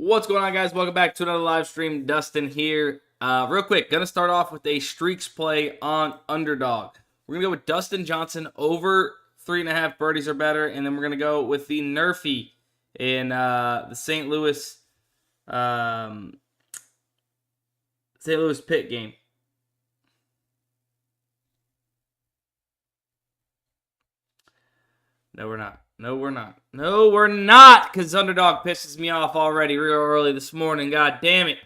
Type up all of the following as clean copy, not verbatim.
What's going on, guys? Welcome back to another live stream. Dustin here. Real quick, gonna start off with a streaks play on Underdog. We're gonna go with Dustin Johnson over 3.5 birdies or better, and then we're gonna go with the Nerfy in the St. Louis Pitt game. No, we're not. No, we're not. No, we're not, because Underdog pisses me off already real early this morning. God damn it.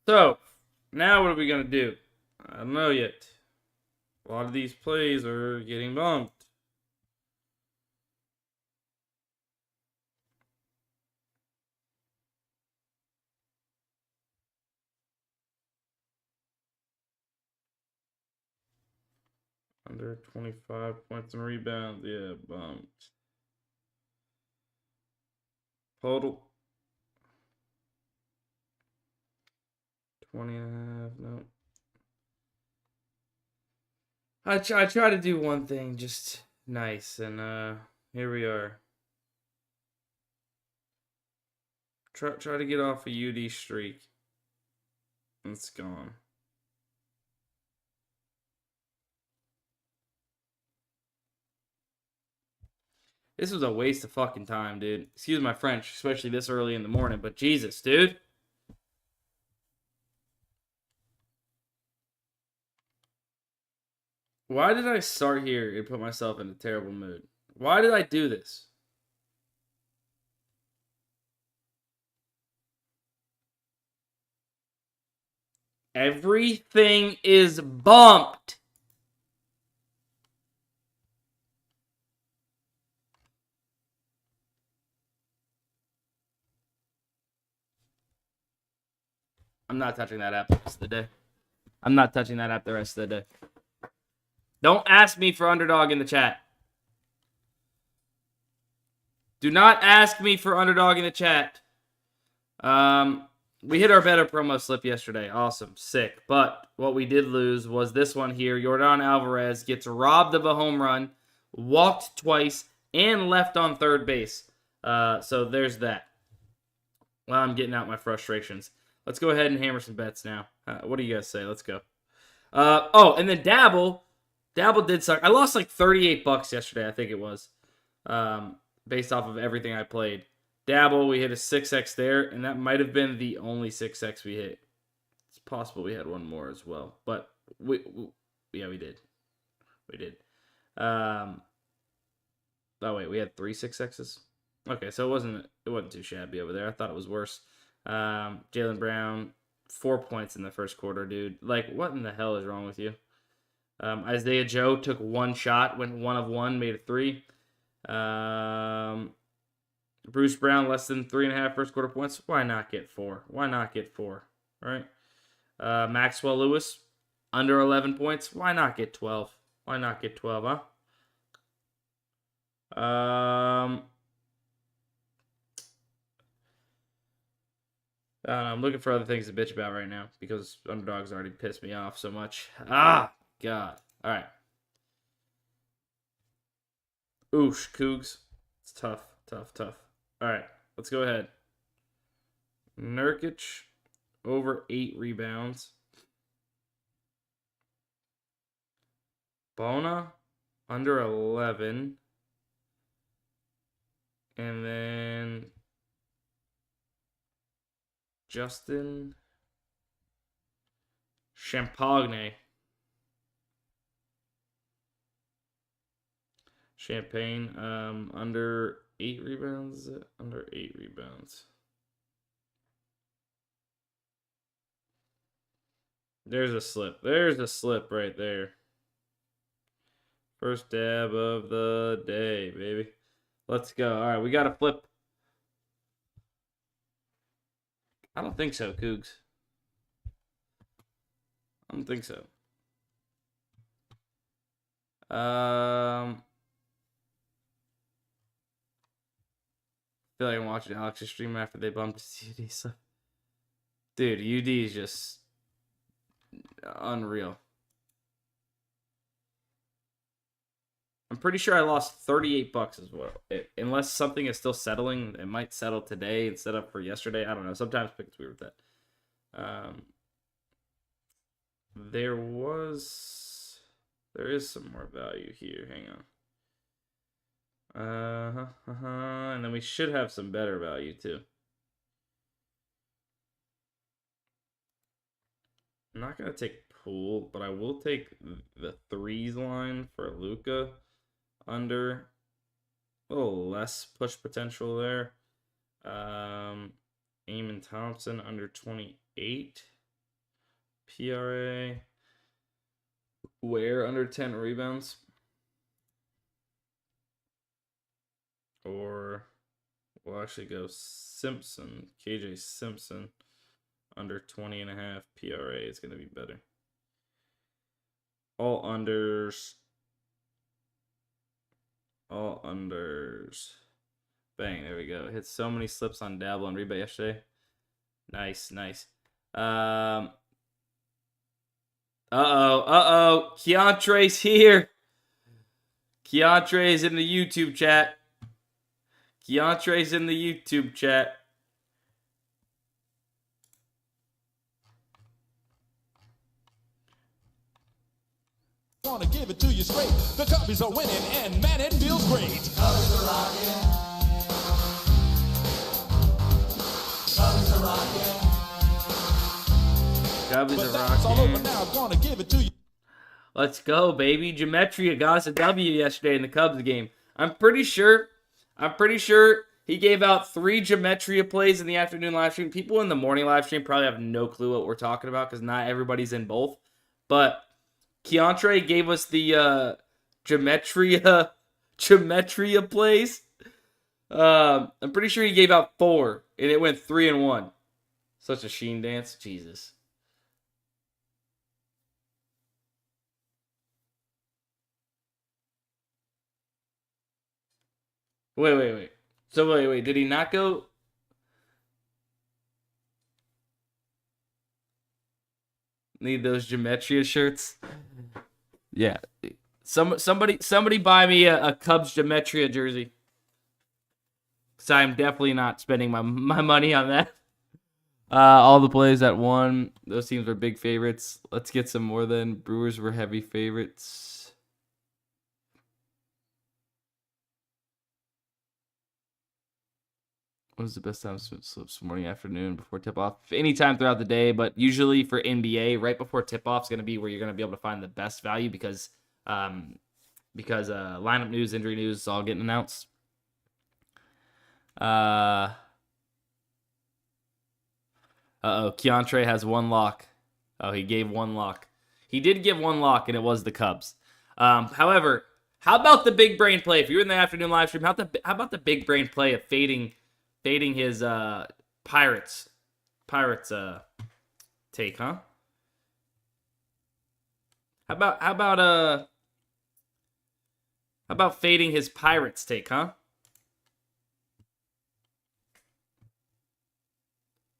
So, now what are we going to do? I don't know yet. A lot of these plays are getting bumped. Under 25 points and rebounds. Yeah, bumped. Total. 20.5. No. I try to do one thing just nice, and here we are. Try to get off a UD streak. It's gone. This was a waste of fucking time, dude. Excuse my French, especially this early in the morning, but Jesus, dude. Why did I start here and put myself in a terrible mood? Why did I do this? Everything is bumped. I'm not touching that app the rest of the day. I'm not touching that app the rest of the day. Don't ask me for Underdog in the chat. Do not ask me for Underdog in the chat. We hit our better promo slip yesterday. Awesome. Sick. But what we did lose was this one here. Yordan Alvarez gets robbed of a home run, walked twice, and left on third base. So there's that. Well, I'm getting out my frustrations. Let's go ahead and hammer some bets now. What do you guys say? Let's go. Oh, and then Dabble. Dabble did suck. I lost like $38 yesterday, I think it was. Based off of everything I played. Dabble, we hit a 6x there, and that might have been the only 6x we hit. It's possible we had one more as well, but we did. We did. Oh wait, we had 3 6x's. Okay, so it wasn't too shabby over there. I thought it was worse. Jaylen Brown, 4 points in the first quarter, dude. Like, what in the hell is wrong with you? Isaiah Joe took one shot, went 1 of 1, made a 3. Bruce Brown, less than 3.5 first quarter points. Why not get 4? Why not get 4? Right? Maxwell Lewis, under 11 points. Why not get 12? Why not get 12, huh? I'm looking for other things to bitch about right now because Underdog's already pissed me off so much. Ah, God. All right. Oosh, Cougs. It's tough. All right, let's go ahead. Nurkic, over 8 rebounds. Bona, under 11. And then Justin Champagne. Under 8 rebounds. Is it? Under 8 rebounds. There's a slip. There's a slip right there. First dab of the day, baby. Let's go. All right, we got to flip. I don't think so, Cougs. I don't think so. I feel like I'm watching Alex's stream after they bumped UD. So. Dude, UD is just unreal. I'm pretty sure I lost $38 as well. Unless something is still settling, it might settle today instead of for yesterday. I don't know. Sometimes it's weird with that. There is some more value here. Hang on. And then we should have some better value too. I'm not gonna take pool, but I will take the threes line for Luka under. A little less push potential there. Eamon Thompson under 28 PRA. Ware under 10 rebounds. Or we'll actually go Simpson, KJ Simpson under 20.5 PRA is going to be better. All unders. All unders. Bang, there we go. Hit so many slips on Dabble and Rebate yesterday. Nice. Uh-oh. Keontre's here. Keontre's in the YouTube chat. Want to give it to you straight. The Cubbies are winning, and man, it feels great. Cubbies are rocking. All over now. Gonna give it to you. Let's go, baby. Geometria got us a W yesterday in the Cubs game. I'm pretty sure he gave out 3 Geometria plays in the afternoon live stream. People in the morning live stream probably have no clue what we're talking about because not everybody's in both. But Keontre gave us the Geometria plays. I'm pretty sure he gave out 4, and it went 3-1. Such a sheen dance. Jesus. Wait. So wait. Did he not go? Need those Geometria shirts? Yeah. Somebody buy me a Cubs Geometria jersey. Because I'm definitely not spending my money on that. All the plays that won. Those teams were big favorites. Let's get some more then. Brewers were heavy favorites. What is the best time to slips morning, afternoon, before tip-off? Anytime throughout the day, but usually for NBA, right before tip-off is going to be where you're going to be able to find the best value because lineup news, injury news is all getting announced. Keontre has 1 lock. Oh, he gave 1 lock. He did give 1 lock, and it was the Cubs. However, how about the big brain play? If you're in the afternoon live stream, how about the big brain play of fading his Pirates take, huh? How about fading his Pirates take, huh?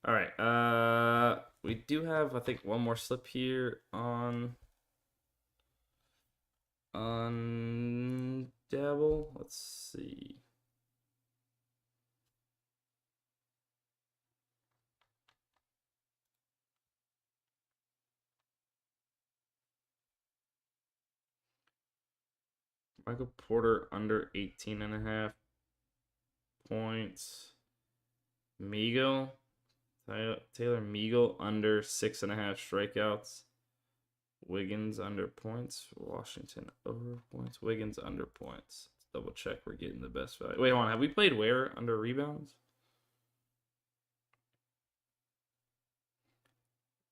All right. We do have, I think, one more slip here on Dabble. Let's see. Michael Porter under 18.5 points. Taylor Meagle under 6.5 strikeouts. Wiggins under points. Washington over points. Wiggins under points. Let's double check we're getting the best value. Wait, hold on. Have we played Ware under rebounds?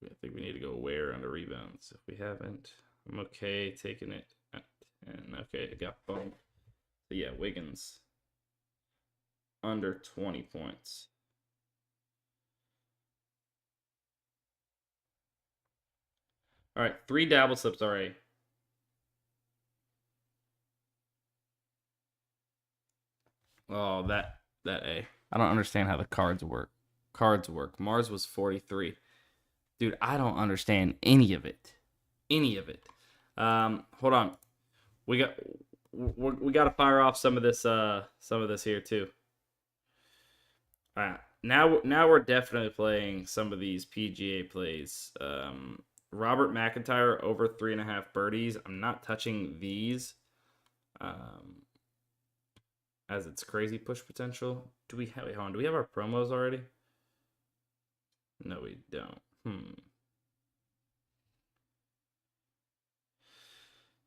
I think we need to go Ware under rebounds. If we haven't, I'm okay taking it at 10. Okay, it got bumped. So yeah, Wiggins under 20 points. All right, 3 dabble slips already. Oh, that A. I don't understand how the cards work. Mars was 43. Dude, I don't understand any of it. Hold on. we got to fire off some of this here too. All right. Now we're definitely playing some of these PGA plays. Robert McIntyre over 3.5 birdies. I'm not touching these. As it's crazy push potential. Do we have do we have our promos already? No, we don't.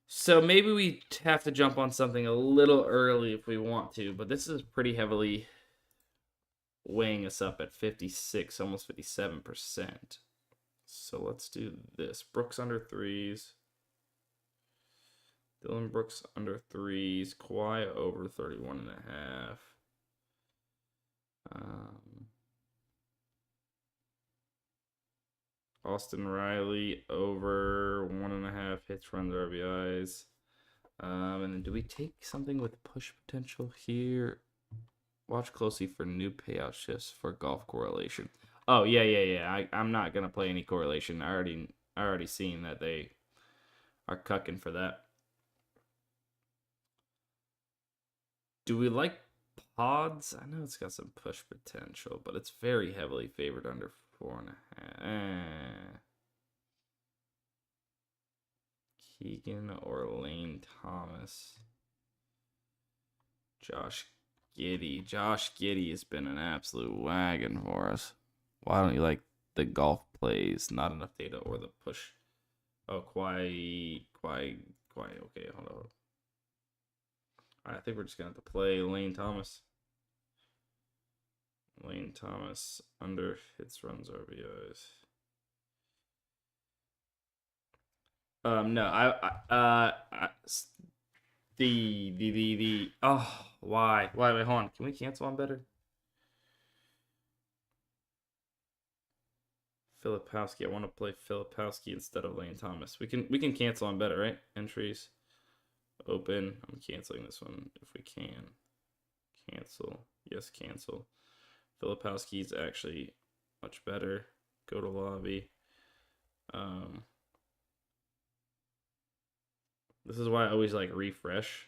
So maybe we have to jump on something a little early if we want to, but this is pretty heavily weighing us up at 56, almost 57%. So let's do this. Brooks under threes. Dylan Brooks under threes. Kawhi over 31.5. Austin Riley over 1.5 hits, runs, RBIs. And then do we take something with push potential here? Watch closely for new payout shifts for golf correlation. Oh, yeah. I'm not going to play any correlation. I already seen that they are cucking for that. Do we like pods? I know it's got some push potential, but it's very heavily favored under 4.5. Keegan or Lane Thomas? Josh Giddey. Josh Giddey has been an absolute wagon for us. Why don't you like the golf plays? Not enough data or the push. Oh, Kawhi. Okay, hold on. I think we're just going to have to play Lane Thomas. Lane Thomas under hits, runs, RBIs. No, why? Wait, hold on. Can we cancel on better? Filipowski. I want to play Filipowski instead of Lane Thomas. We can cancel on better, right? Entries. Open. I'm canceling this one if we can. Cancel. Yes, cancel. Filipowski is actually much better. Go to lobby. This is why I always like refresh.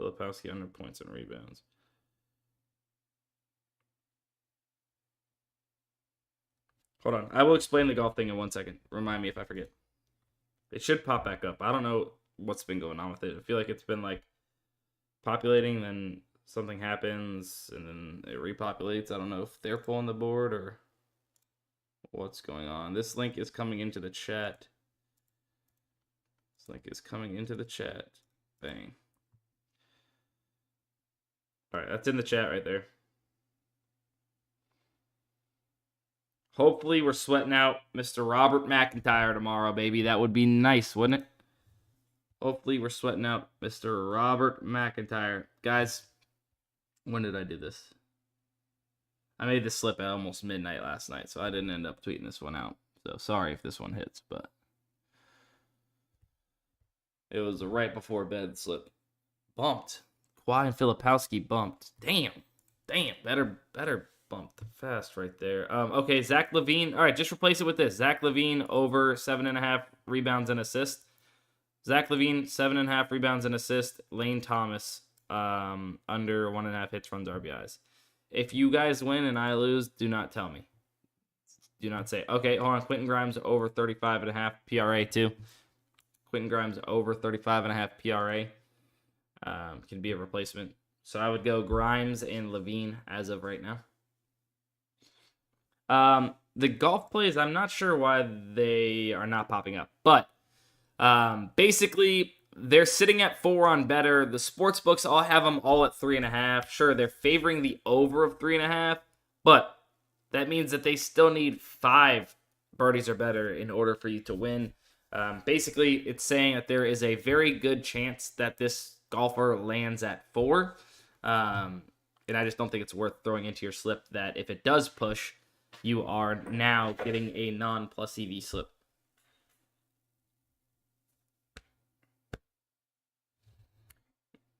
Filipowski under points and rebounds. Hold on. I will explain the golf thing in 1 second. Remind me if I forget. It should pop back up. I don't know what's been going on with it. I feel like it's been like populating, then something happens, and then it repopulates. I don't know if they're pulling the board or what's going on. This link is coming into the chat. This link is coming into the chat. Bang. All right, that's in the chat right there. Hopefully we're sweating out Mr. Robert McIntyre tomorrow, baby. That would be nice, wouldn't it? Hopefully we're sweating out Mr. Robert McIntyre. Guys, when did I do this? I made this slip at almost midnight last night, so I didn't end up tweeting this one out. So sorry if this one hits, but it was a right before bed slip. Bumped. Kawhi and Filipowski bumped. Damn. Better bumped fast right there. Okay, Zach LaVine. All right, just replace it with this. Zach LaVine over 7.5 rebounds and assists. Zach LaVine, 7.5 rebounds and assists. Lane Thomas, under 1.5 hits, runs, RBIs. If you guys win and I lose, do not tell me. Do not say, okay, hold on. Quentin Grimes over 35.5 PRA too. Quentin Grimes over 35.5 PRA. Can be a replacement. So I would go Grimes and LaVine as of right now. The golf plays, I'm not sure why they are not popping up. But basically, they're sitting at 4 on better. The sportsbooks all have them all at 3.5. Sure, they're favoring the over of 3.5, but that means that they still need 5 birdies or better in order for you to win. Basically, it's saying that there is a very good chance that this golfer lands at 4. And I just don't think it's worth throwing into your slip that if it does push, you are now getting a non-plus EV slip.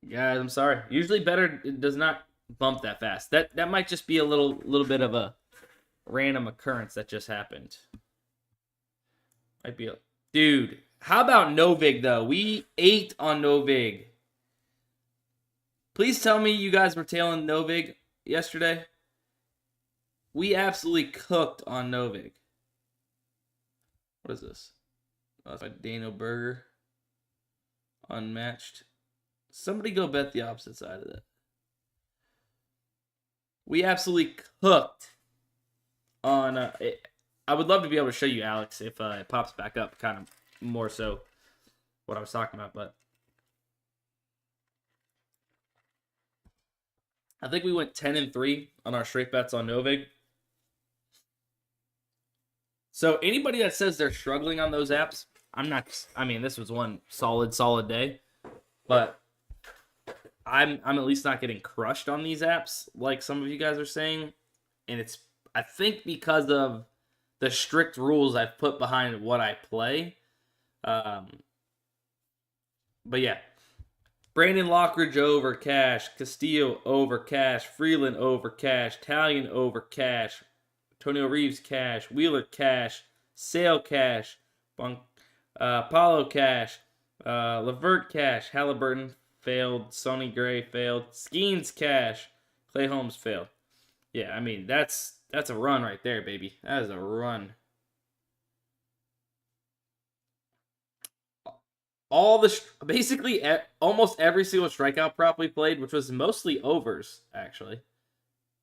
Guys, I'm sorry. Usually better it does not bump that fast. That might just be a little bit of a random occurrence that just happened. Might be a dude. How about Novig though? We ate on Novig. Please tell me you guys were tailing Novig yesterday. We absolutely cooked on Novig. What is this? Oh, that's my Dano Burger. Unmatched. Somebody go bet the opposite side of that. We absolutely cooked on... I would love to be able to show you, Alex, if it pops back up, kind of more so what I was talking about, but... I think we went 10-3 on our straight bets on Novig. So anybody that says they're struggling on those apps, this was one solid day, but I'm at least not getting crushed on these apps like some of you guys are saying, and it's, I think, because of the strict rules I've put behind what I play. But yeah. Brandon Lockridge over cash. Castillo over cash. Freeland over cash. Talion over cash. Antonio Reeves cash. Wheeler cash. Sale cash. Paulo cash. Levert cash. Halliburton failed. Sonny Gray failed. Skeens cash. Clay Holmes failed. Yeah, I mean, that's a run right there, baby. That is a run. Basically almost every single strikeout prop we played, which was mostly overs, actually,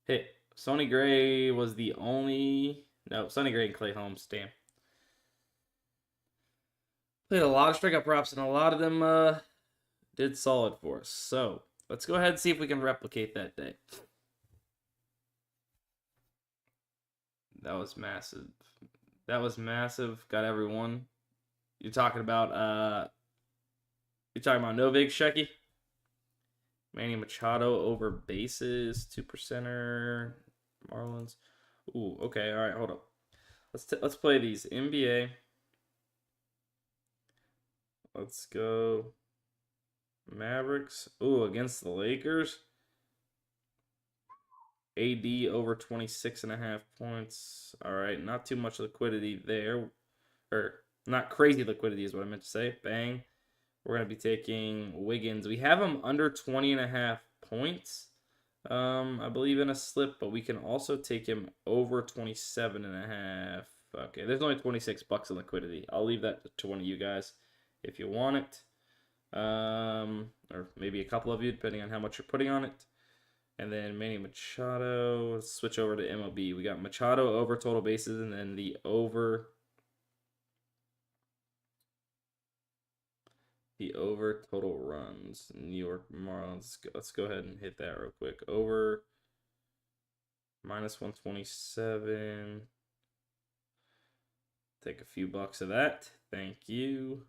hit. Sonny Gray was the only... No, Sonny Gray and Clay Holmes, damn. Played a lot of strikeout props, and a lot of them did solid for us. So, let's go ahead and see if we can replicate that day. That was massive. Got everyone. You're talking about Novig, Shecky? Manny Machado over bases, 2%er, Marlins. Ooh, okay, all right, hold up. Let's play these. NBA. Let's go. Mavericks. Ooh, against the Lakers. AD over 26.5 points. All right, not too much liquidity there. Or not crazy liquidity is what I meant to say. Bang. We're going to be taking Wiggins. We have him under 20.5 points, I believe, in a slip, but we can also take him over 27.5. Okay, there's only 26 bucks in liquidity. I'll leave that to one of you guys if you want it, or maybe a couple of you, depending on how much you're putting on it. And then Manny Machado. Let's switch over to MLB. We got Machado over total bases, and then the over total runs. New York Marlins. Let's go ahead and hit that real quick. Over minus 127. Take a few bucks of that. Thank you.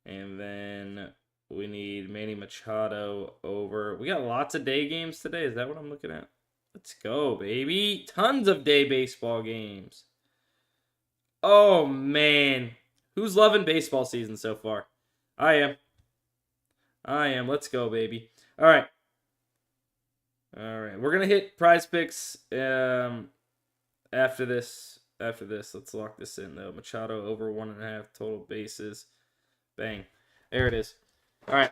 And then we need Manny Machado over. We got lots of day games today. Is that what I'm looking at? Let's go, baby. Tons of day baseball games. Oh, man. Who's loving baseball season so far? I am. Let's go, baby. All right. We're going to hit PrizePicks after this. Let's lock this in, though. Machado over 1.5 total bases. Bang. There it is. All right.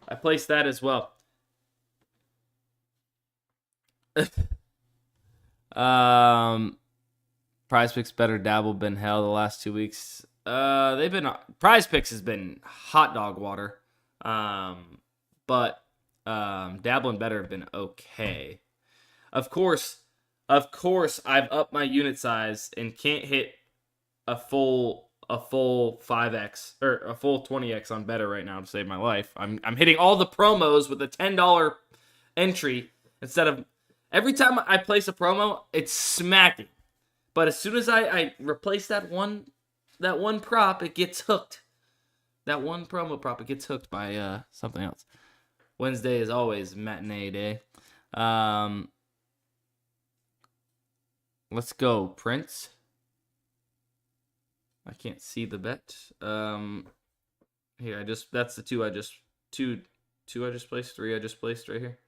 I placed that as well. PrizePicks better dabble been hell the last 2 weeks. PrizePicks has been hot dog water. But dabbling better have been okay. Of course I've upped my unit size and can't hit a full 5x or a full 20x on better right now to save my life. I'm hitting all the promos with a $10 entry instead of every time I place a promo, it's smacking. But as soon as I replace that one prop, it gets hooked. That one promo prop, it gets hooked by something else. Wednesday is always matinee day. Let's go, Prince. I can't see the bet. Here, that's the two I just placed. 3 I just placed right here.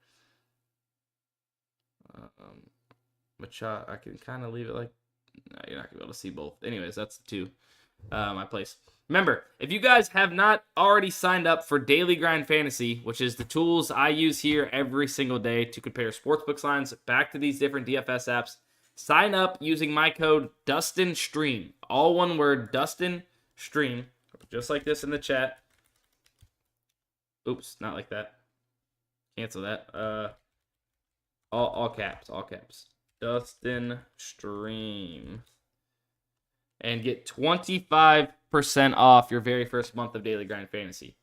Machado, I can kind of leave it like, no, you're not gonna be able to see both. Anyways, that's the 2 I placed. Remember, if you guys have not already signed up for Daily Grind Fantasy, which is the tools I use here every single day to compare sportsbook lines back to these different DFS apps, sign up using my code DUSTINSTREAM. All one word, DUSTINSTREAM. Just like this in the chat. Oops, not like that. Cancel that. All caps, all caps. DUSTINSTREAM. And get 25% off your very first month of Daily Grind Fantasy.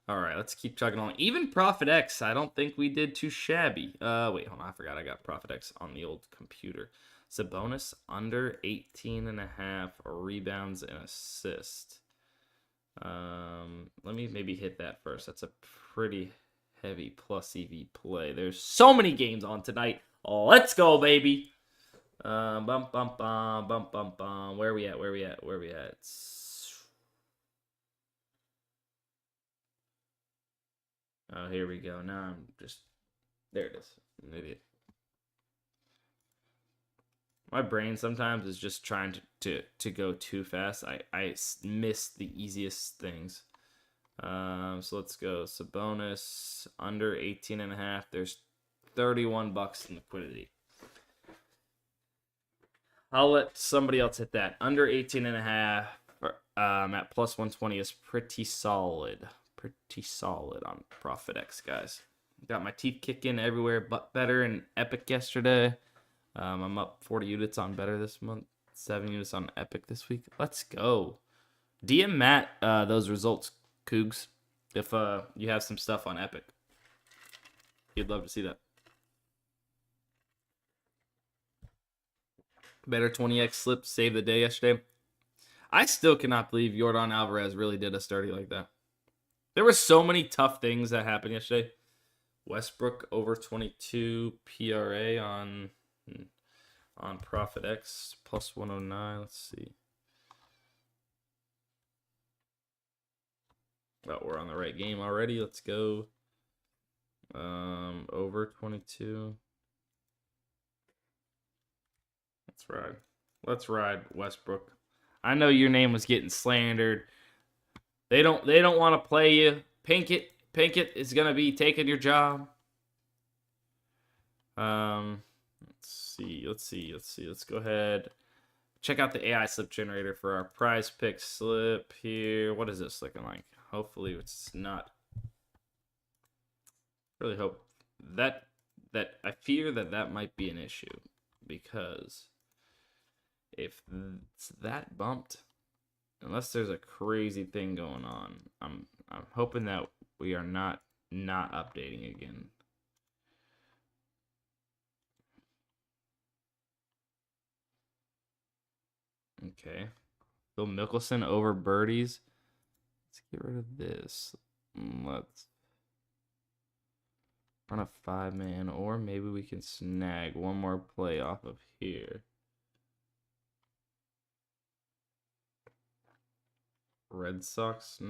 All right, let's keep chugging on. Even Profit X, I don't think we did too shabby. Wait, hold on. I forgot I got Profit X on the old computer. It's a bonus under 18.5 rebounds and assists. Let me maybe hit that first. That's a pretty heavy plus EV play. There's so many games on tonight. Let's go, baby. Bum, bum, bum, bum, bum, bum. Where are we at? Oh, here we go. Now I'm just... There it is. An idiot. My brain sometimes is just trying to go too fast. I miss the easiest things. So let's go. Sabonis under 18.5. There's $31 in liquidity. I'll let somebody else hit that. Under 18.5 at plus 120 is pretty solid. Pretty solid on Profit X, guys. Got my teeth kicking everywhere but better in Epic yesterday. I'm up 40 units on better this month. 7 units on Epic this week. Let's go. DM Matt those results, Cougs, if you have some stuff on Epic. He'd love to see that. Better 20x slip saved the day yesterday. I still cannot believe Yordan Alvarez really did us dirty like that. There were so many tough things that happened yesterday. Westbrook over 22 PRA on Profit X plus 109. Let's see. Oh, we're on the right game already. Let's go. Over 22. Let's ride, Westbrook. I know your name was getting slandered. They don't want to play you. Pinkett is gonna be taking your job. Let's see. Let's go ahead. Check out the AI slip generator for our PrizePicks slip here. What is this looking like? Hopefully it's not. Really hope that I fear that might be an issue, because if it's that bumped, unless there's a crazy thing going on, I'm hoping that we are not updating again. Okay. Phil Mickelson over birdies. Let's get rid of this. Let's run a 5-man, or maybe we can snag one more play off of here. Red Sox Jays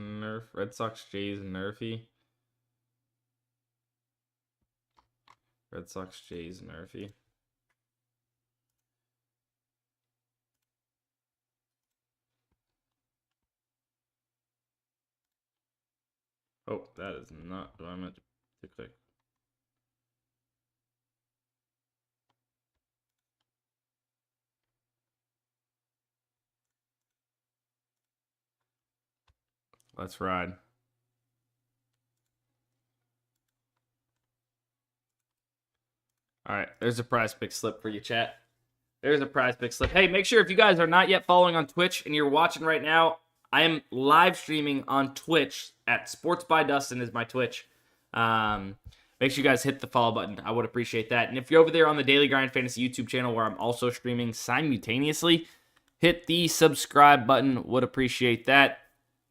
nerfy. Red Sox Jays nerfy. Oh, that is not what I meant to click. Let's ride. All right, there's a PrizePicks slip for you, chat. There's a PrizePicks slip. Hey, make sure if you guys are not yet following on Twitch and you're watching right now, I am live streaming on Twitch at Sports by Dustin is my Twitch. Make sure you guys hit the follow button. I would appreciate that. And if you're over there on the Daily Grind Fantasy YouTube channel where I'm also streaming simultaneously, hit the subscribe button. Would appreciate that.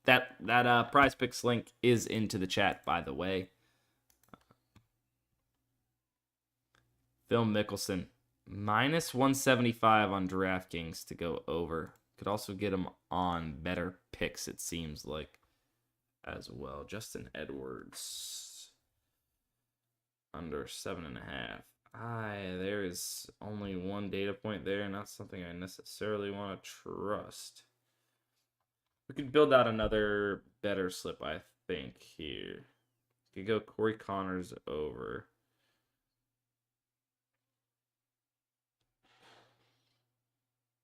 That PrizePicks link is into the chat, by the way. Phil Mickelson, minus 175 on DraftKings to go over. Could also get him on better picks, it seems like, as well. Justin Edwards, under 7.5. There is only one data point there, not something I necessarily want to trust. We could build out another better slip, I think, here. We could go Corey Connors over.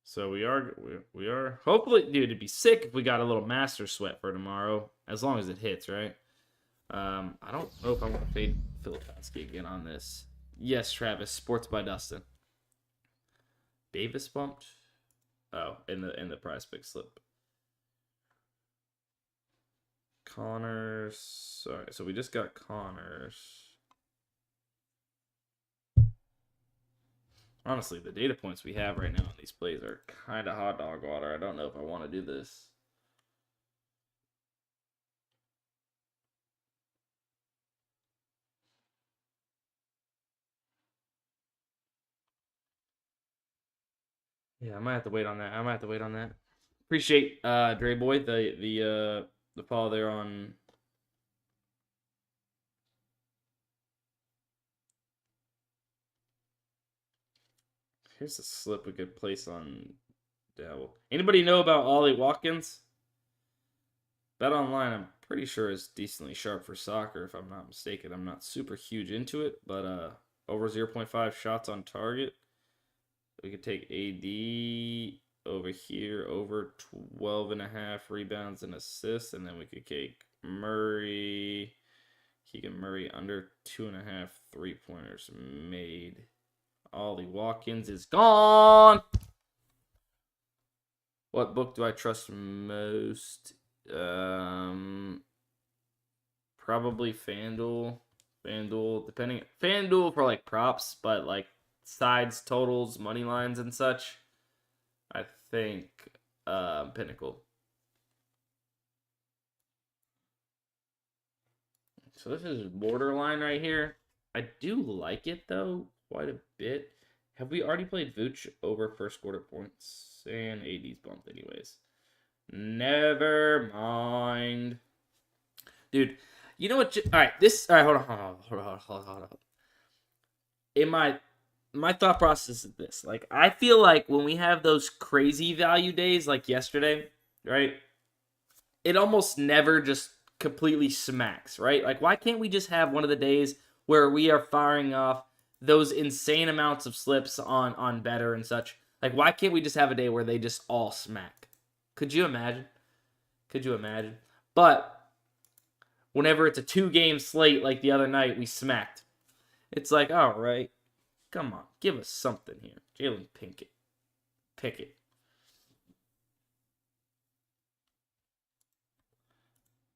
So we are hopefully, dude, it'd be sick if we got a little master sweat for tomorrow, as long as it hits, right? I don't know if I want to fade Filipowski again on this. Yes, Travis, Sports by Dustin. Davis bumped. Oh, in the PrizePicks slip. Connors. Sorry, so we just got Connors. Honestly, the data points we have right now on these plays are kind of hot dog water. I don't know if I want to do this. Yeah, I might have to wait on that. Appreciate Dre Boy the follow there on. Here's a slip we could place on Dell. Anybody know about Ollie Watkins? Bet Online, I'm pretty sure is decently sharp for soccer, if I'm not mistaken. I'm not super huge into it, but over 0.5 shots on target. We could take AD over here, over 12.5 rebounds and assists, and then we could take Murray. Keegan Murray under 2.5 3-pointers made. Ollie Watkins is gone. What book do I trust most? Probably FanDuel. FanDuel for like props, but like sides, totals, money lines, and such. I think Pinnacle. So this is borderline right here. I do like it though quite a bit. Have we already played Vooch over first quarter points? And AD's bumped anyways. Never mind. Dude, you know what? Alright, hold on. In my thought process is this. Like, I feel like when we have those crazy value days like yesterday, right? It almost never just completely smacks, right? Like, why can't we just have one of the days where we are firing off those insane amounts of slips on better and such? Like, why can't we just have a day where they just all smack? Could you imagine? But whenever it's a 2-game slate like the other night, we smacked. It's like, all right, come on, give us something here. Jalen Pickett.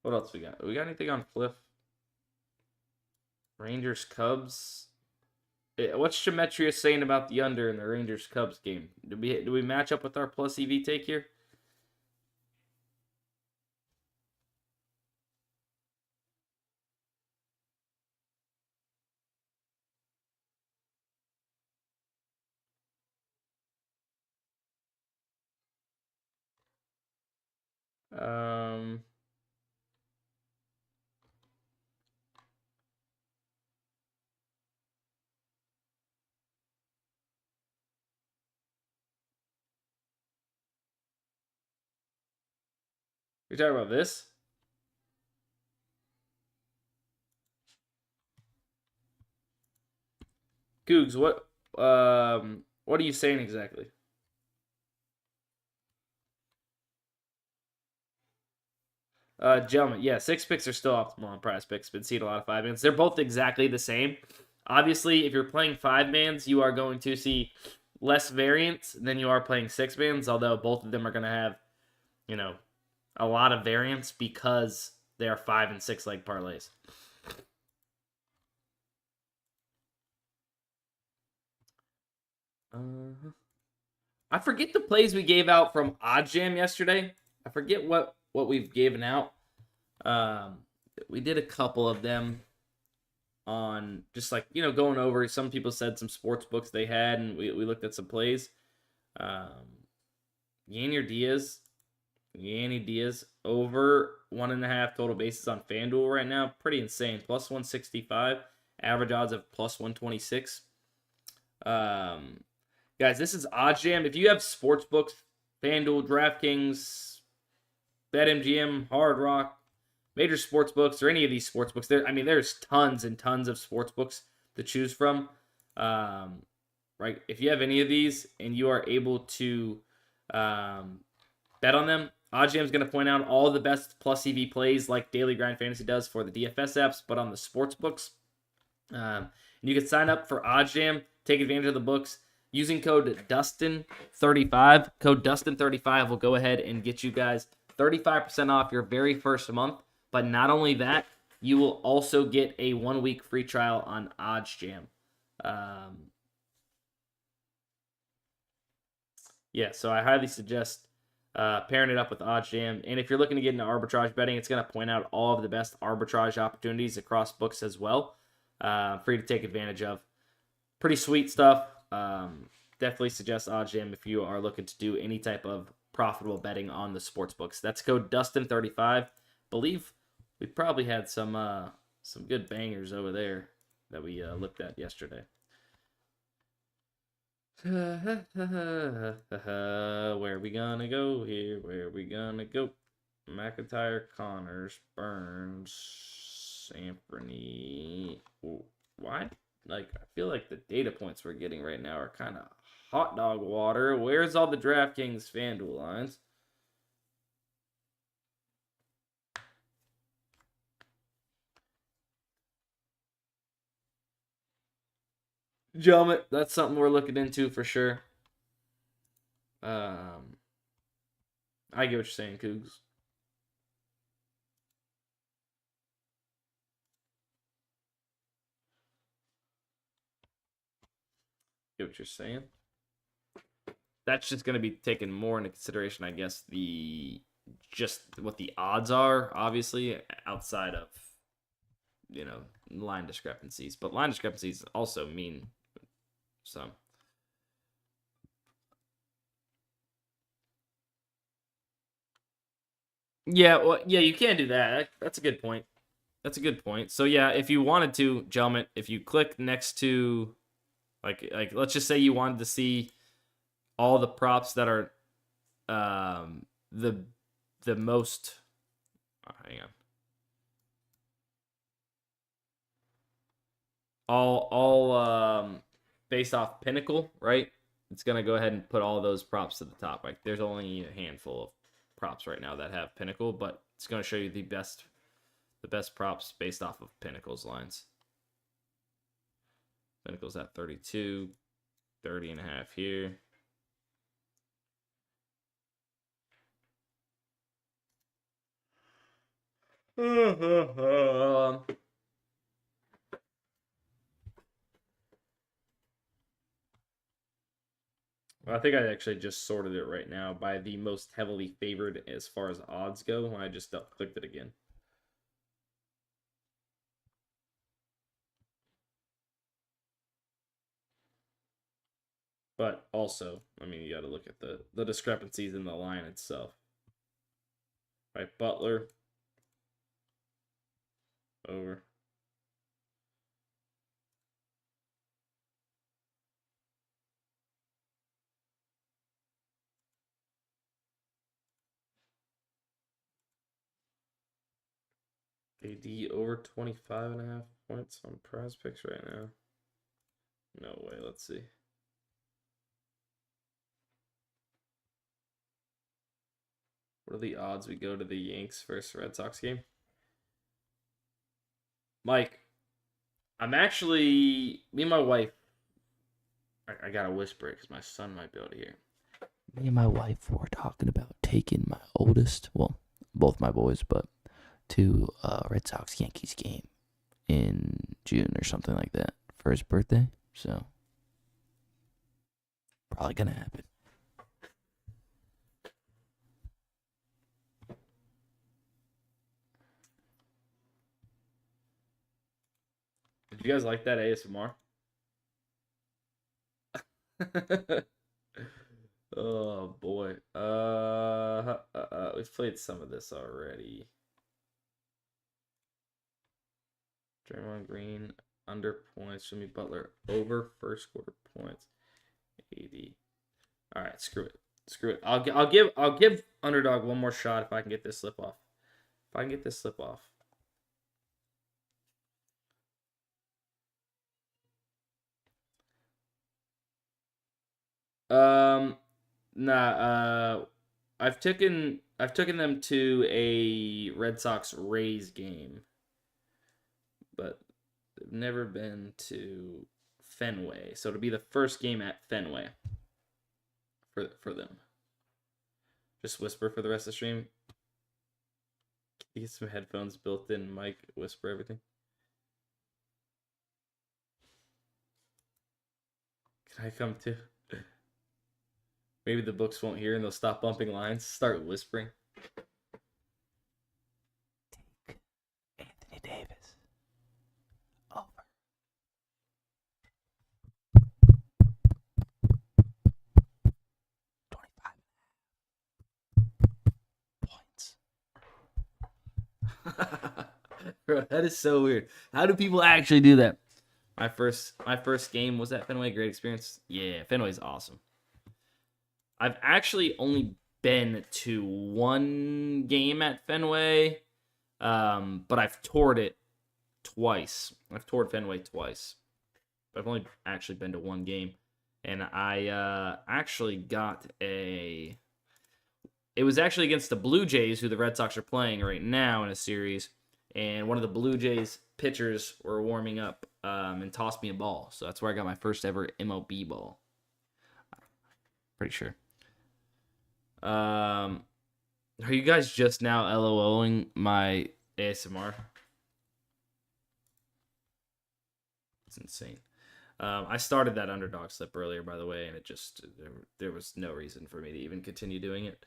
What else we got? We got anything on Fliff? Rangers Cubs. What's Gematria saying about the under in the Rangers Cubs game? Do we match up with our plus EV take here? We talking about this? Googs, what are you saying exactly? Gentlemen, yeah, 6 picks are still optimal on PrizePicks. Been seeing a lot of 5-mans. They're both exactly the same. Obviously, if you're playing 5-mans, you are going to see less variance than you are playing 6-mans, although both of them are going to have, a lot of variance because they are 5 and 6 leg parlays. I forget the plays we gave out from Odd Jam yesterday. I forget what we've given out. We did a couple of them on just like, going over. Some people said some sports books they had, and we looked at some plays. Yanny Diaz over 1.5 total bases on FanDuel right now. Pretty insane. Plus 165. Average odds of plus 126. Guys, this is OddsJam. If you have sportsbooks, FanDuel, DraftKings, BetMGM, Hard Rock, major sportsbooks, or any of these sportsbooks, there's tons and tons of sportsbooks to choose from. Right? If you have any of these and you are able to bet on them, OddsJam is going to point out all the best plus EV plays like Daily Grind Fantasy does for the DFS apps, but on the sportsbooks. And you can sign up for OddsJam, take advantage of the books using code DUSTIN35. Code DUSTIN35 will go ahead and get you guys 35% off your very first month. But not only that, you will also get a 1-week free trial on OddsJam. So I highly suggest pairing it up with OddsJam. And if you're looking to get into arbitrage betting, it's going to point out all of the best arbitrage opportunities across books as well. For you to take advantage of. Pretty sweet stuff. Definitely suggest OddsJam if you are looking to do any type of profitable betting on the sports books. That's code DUSTIN35. Believe we probably had some good bangers over there that we looked at yesterday. Where are we gonna go here? Where are we gonna go? McIntyre, Connors, Burns, Anthony. Why? I feel like the data points we're getting right now are kind of hot dog water. Where's all the DraftKings FanDuel lines? Gentlemen, that's something we're looking into for sure. I get what you're saying, Cougs. Get what you're saying. That's just going to be taken more into consideration, I guess, just what the odds are, obviously, outside of, line discrepancies. But line discrepancies also mean some. Yeah, you can do that. That's a good point. So yeah, if you wanted to, gentlemen, if you click next to, like let's just say you wanted to see all the props that are, the most. Hang on. All based off Pinnacle, right? It's gonna go ahead and put all those props to the top. Like there's only a handful of props right now that have Pinnacle, but it's gonna show you the best props based off of Pinnacle's lines. Pinnacle's at 32, 30.5 here. I think I actually just sorted it right now by the most heavily favored as far as odds go when I just clicked it again. But also, you got to look at the discrepancies in the line itself. Right, Butler. Over. AD over 25.5 points on PrizePicks right now. No way, let's see. What are the odds we go to the Yanks versus Red Sox game? Mike, I'm actually, me and my wife, I gotta whisper it because my son might be able to hear. Me and my wife were talking about taking my oldest, well, both my boys, but to a Red Sox Yankees game in June or something like that for his birthday. So, probably gonna happen. Did you guys like that ASMR? Oh boy. We've played some of this already. Draymond Green. under points. Jimmy Butler over first quarter points. 80. All right, screw it. Screw it. I'll give Underdog one more shot if I can get this slip off. If I can get this slip off. I've taken them to a Red Sox Rays game, but they've never been to Fenway, so it'll be the first game at Fenway for them. Just whisper for the rest of the stream. Get some headphones built in, mic, whisper everything. Can I come too? Maybe the books won't hear and they'll stop bumping lines, start whispering. Take Anthony Davis over. 25 points. Bro, that is so weird. How do people actually do that? My first game was at Fenway. Great experience. Yeah, Fenway's awesome. I've actually only been to one game at Fenway, but I've toured it twice. I've toured Fenway twice. I've only actually been to one game, and I actually got a... It was actually against the Blue Jays, who the Red Sox are playing right now in a series, and one of the Blue Jays pitchers were warming up and tossed me a ball. So that's where I got my first ever MLB ball. Pretty sure. Are you guys just now LOLing my ASMR? It's insane. I started that Underdog slip earlier, by the way, and it just there was no reason for me to even continue doing it.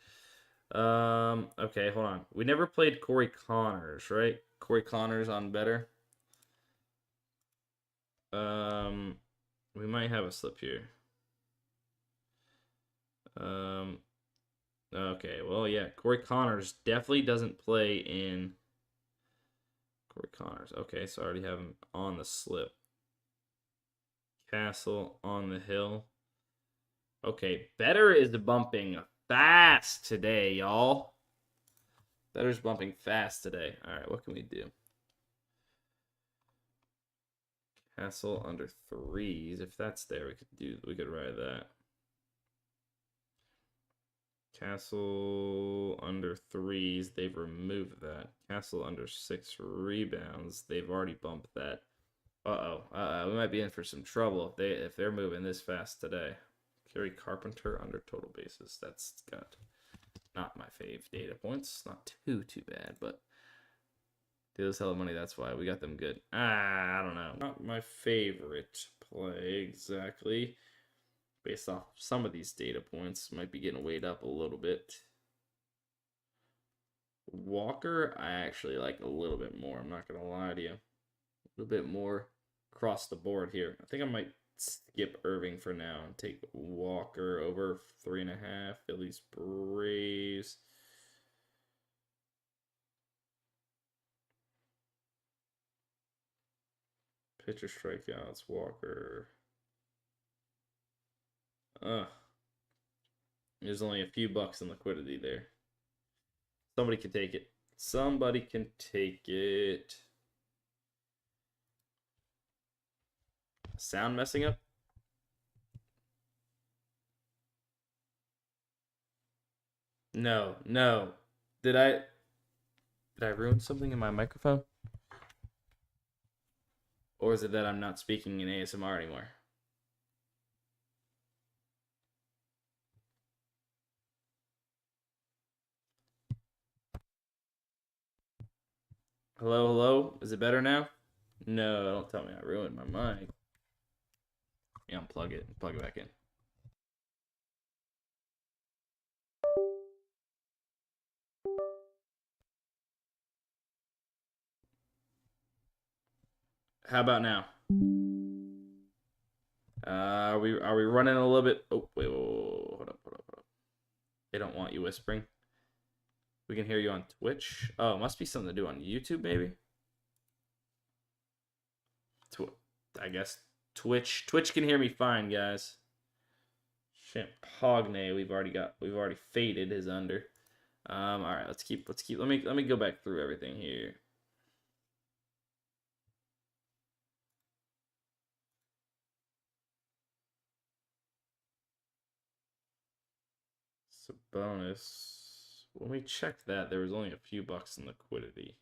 Okay, hold on. We never played Corey Connors, right? Corey Connors on better. We might have a slip here. Okay, well, yeah, Corey Connors definitely doesn't play in Corey Connors. Okay, so I already have him on the slip. Castle on the hill. Okay, Better is bumping fast today, y'all. Better's bumping fast today. All right, what can we do? Castle under 3s. If that's there, we could ride that. Castle under 3s, they've removed that. Castle under 6 rebounds, they've already bumped that. We might be in for some trouble if they're moving this fast today. Kerry Carpenter under total bases. That's got not my fave data points. Not too bad, but they lose hella money. That's why we got them good. I don't know. Not my favorite play exactly. Based off some of these data points, might be getting weighed up a little bit. Walker, I actually like a little bit more. I'm not going to lie to you. A little bit more across the board here. I think I might skip Irving for now and take Walker over 3.5. Phillies Braves. Pitcher strikeouts, Walker. There's only a few bucks in liquidity there. Somebody can take it. Somebody can take it. Sound messing up? No. Did I ruin something in my microphone? Or is it that I'm not speaking in ASMR anymore? Hello? Is it better now? No, don't tell me I ruined my mic. Yeah, unplug it and plug it back in. How about now? Are we running a little bit? Oh, wait, hold up. They don't want you whispering. We can hear you on Twitch. Oh, it must be something to do on YouTube, maybe. I guess Twitch can hear me fine, guys. Champagne, we've already faded his under. All right, let's keep. Let me go back through everything here. It's a bonus. When we checked that, there was only a few bucks in liquidity.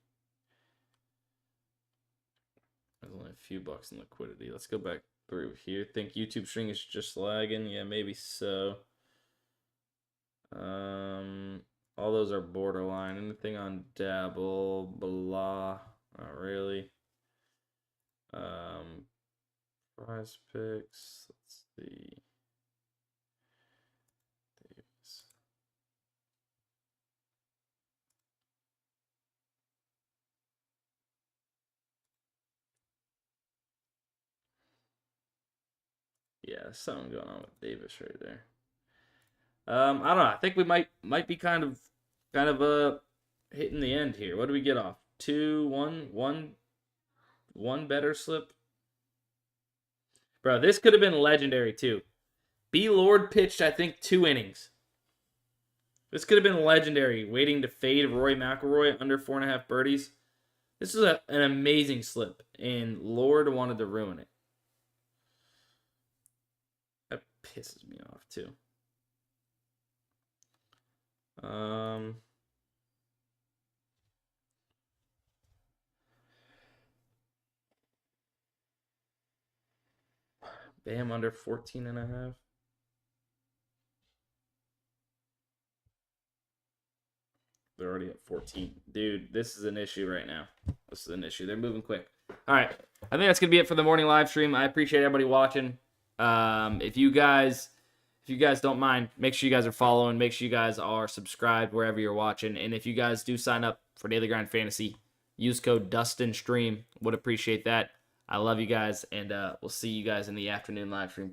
There's only a few bucks in liquidity. Let's go back through here. Think YouTube string is just lagging? Yeah, maybe so. All those are borderline. Anything on Dabble, blah, not really. PrizePicks. Let's see. Davis. Yeah, there's something going on with Davis right there. I don't know. I think we might be kind of hitting the end here. What do we get off? 2, 1 better slip. Bro, this could have been legendary too. B Lord pitched, I think, 2 innings. This could have been legendary. Waiting to fade Roy McIlroy under 4.5 birdies. This is an amazing slip, and Lord wanted to ruin it. That pisses me off too. Bam under 14.5. They're already at 14. Dude, this is an issue right now. This is an issue. They're moving quick. All right. I think that's going to be it for the morning live stream. I appreciate everybody watching. If you guys don't mind, make sure you guys are following. Make sure you guys are subscribed wherever you're watching. And if you guys do sign up for Daily Grind Fantasy, use code DUSTINSTREAM. Would appreciate that. I love you guys, and we'll see you guys in the afternoon live stream.